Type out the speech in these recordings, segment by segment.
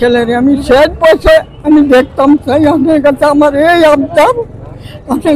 ছেলেরে আমি শেষ বসে আমি দেখতাম চাই আপনার কাছে আমার এই আবদার আপনি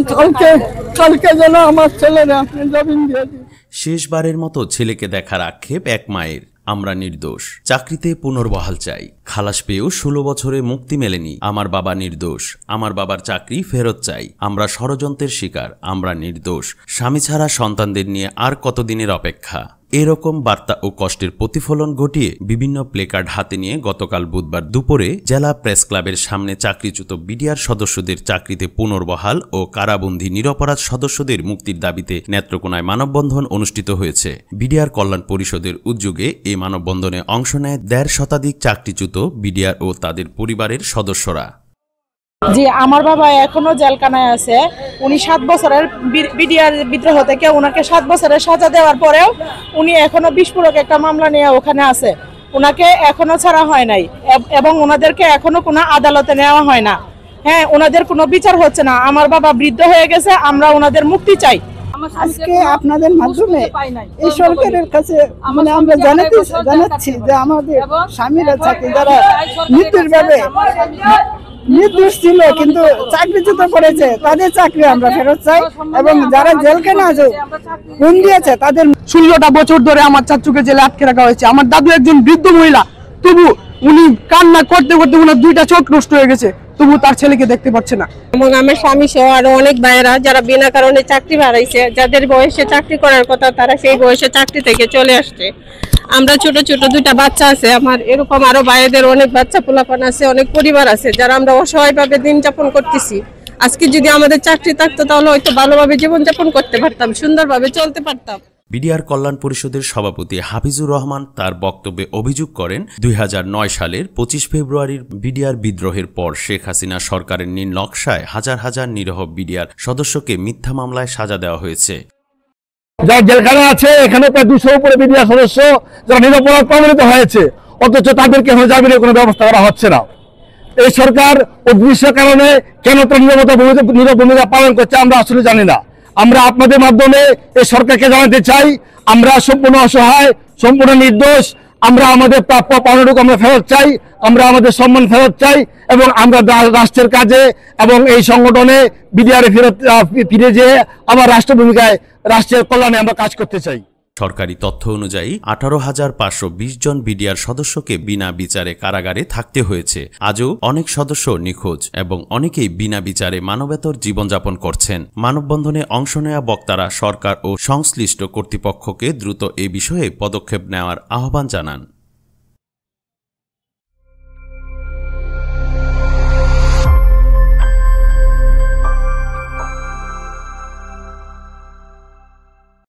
কালকে যেন আমার ছেলেরে আপনি জমিন দিয়ে দিন। শেষবারের মতো ছেলেকে দেখার আক্ষেপ এক মায়ের। আমরা নির্দোষ, চাকরিতে পুনর্বহাল চাই। খালাস পেয়েও 16 বছরে মুক্তি মেলেনি। আমার বাবা নির্দোষ, আমার বাবার চাকরি ফেরত চাই। আমরা ষড়যন্ত্রের শিকার, আমরা নির্দোষ। স্বামী ছাড়া সন্তানদের নিয়ে আর কতদিনের অপেক্ষা? এরকম বার্তা ও কষ্টের প্রতিফলন ঘটিয়ে বিভিন্ন প্লেকার্ড হাতে নিয়ে গতকাল বুধবার দুপুরে জেলা প্রেস ক্লাবের সামনে চাকরিচ্যুত বিডিআর সদস্যদের চাকরিতে পুনর্বহাল ও কারাবন্দী নিরপরাধ সদস্যদের মুক্তির দাবিতে নেত্রকোনায় মানববন্ধন অনুষ্ঠিত হয়েছে। বিডিআর কল্যাণ পরিষদের উদ্যোগে এই মানববন্ধনে অংশ নেয় 1.5 শতাধিক চাকরিচ্যুত বিডিআর ও তাদের পরিবারের সদস্যরা। জি, আমার বাবা এখনো জেলখানায় আছে। উনি 7 বছরের বিডিআর বিদ্রোহ থেকে ওনাকে 7 বছরের সাজা দেওয়ার পরেও উনি এখনো বিস্ফোরক একটা মামলা নিয়ে ওখানে আছে। ওনাকে এখনো ছাড়া হয় নাই এবং ওনাদেরকে এখনো কোনো আদালতে নেওয়া হয় না। হ্যাঁ, ওনাদের কোনো বিচার হচ্ছে না। আমার বাবা বৃদ্ধ হয়ে গেছে, আমরা ওনাদের মুক্তি চাই। আজকে আপনাদের মাধ্যমে এই সরকারের কাছে আমরা জানাচ্ছি যে আমাদের স্বামীরা চাকরি যারা নির্দোষ ছিল কিন্তু চাকরিচ্যুত করেছে তাদের চাকরি আমরা ফেরত চাই এবং যারা জেলখানা বন্দী আছে তাদের 16টা বছর ধরে আমার চাচুকে জেলে আটকে রাখা হয়েছে। আমার দাদু একজন বৃদ্ধ মহিলা, তবু উনি কান্না করতে করতে ওনার 2টা চোখ নষ্ট হয়ে গেছে, তবু তার ছেলেকে দেখতে পাচ্ছে না। এবং আমার স্বামী সহ আরো অনেক ভাইয়েরা যারা বিনা কারণে চাকরি হারাইছে, যাদের বয়সে চাকরি করার কথা তারা সেই বয়সে চাকরি থেকে চলে আসছে। আমরা ছোট ছোট 2টা বাচ্চা আছে আমার, এরকম আরো ভাইদের অনেক বাচ্চা পোলাপান আছে, অনেক পরিবার আছে যারা আমরা অসহায়ভাবে দিন যাপন করতেছি। আজকে যদি আমাদের চাকরি থাকতো তাহলে হয়তো ভালোভাবে জীবনযাপন করতে পারতাম, সুন্দরভাবে চলতে পারতাম। বিডিআর কল্যাণ পরিষদের সভাপতি হাফিজুর রহমান তার বক্তব্যে অভিযোগ করেন 2009 সালের 25 ফেব্রুয়ারির বিডিআর বিদ্রোহের পর শেখ হাসিনা সরকারের নীল নকশায় হাজার হাজার নিরীহ বিডিআর সদস্যকে মিথ্যা মামলায় সাজা দেওয়া হয়েছে। যারা জেলখানা আছে এখানে প্রায় 200 উপরে বিডিআর সদস্য যারা নিরপরাধ প্রমাণিত হয়েছে, অথচ তাদেরকে জামিনের কোনো ব্যবস্থা করা হচ্ছে না। এই সরকার অদৃশ্য কারণে কেন তার নীরব ভূমিকা পালন করছে আমরা আসলে জানি না। আমরা আপনাদের মাধ্যমে এই সরকারকে জানাতে চাই আমরা সম্পূর্ণ অসহায়, সম্পূর্ণ নির্দোষ। আমরা আমাদের প্রাপ্য পাওনাটুকু আমরা ফেরত চাই, আমরা আমাদের সম্মান ফেরত চাই এবং আমরা রাষ্ট্রের কাজে এবং এই সংগঠনে বিডিআর ফিরে যেয়ে আবার রাষ্ট্র ভূমিকায় রাষ্ট্রের কল্যাণে আমরা কাজ করতে চাই। সরকারি তথ্য অনুযায়ী 18,520 জন বিডিআর সদস্যকে বিনা বিচারে কারাগারে থাকতে হয়েছে। আজও অনেক সদস্য নিখোঁজ এবং অনেকেই বিনা বিচারে মানবেতর জীবনযাপন করছেন। মানববন্ধনে অংশ নেওয়া বক্তারা সরকার ও সংশ্লিষ্ট কর্তৃপক্ষকে দ্রুত এ বিষয়ে পদক্ষেপ নেওয়ার আহ্বান জানান।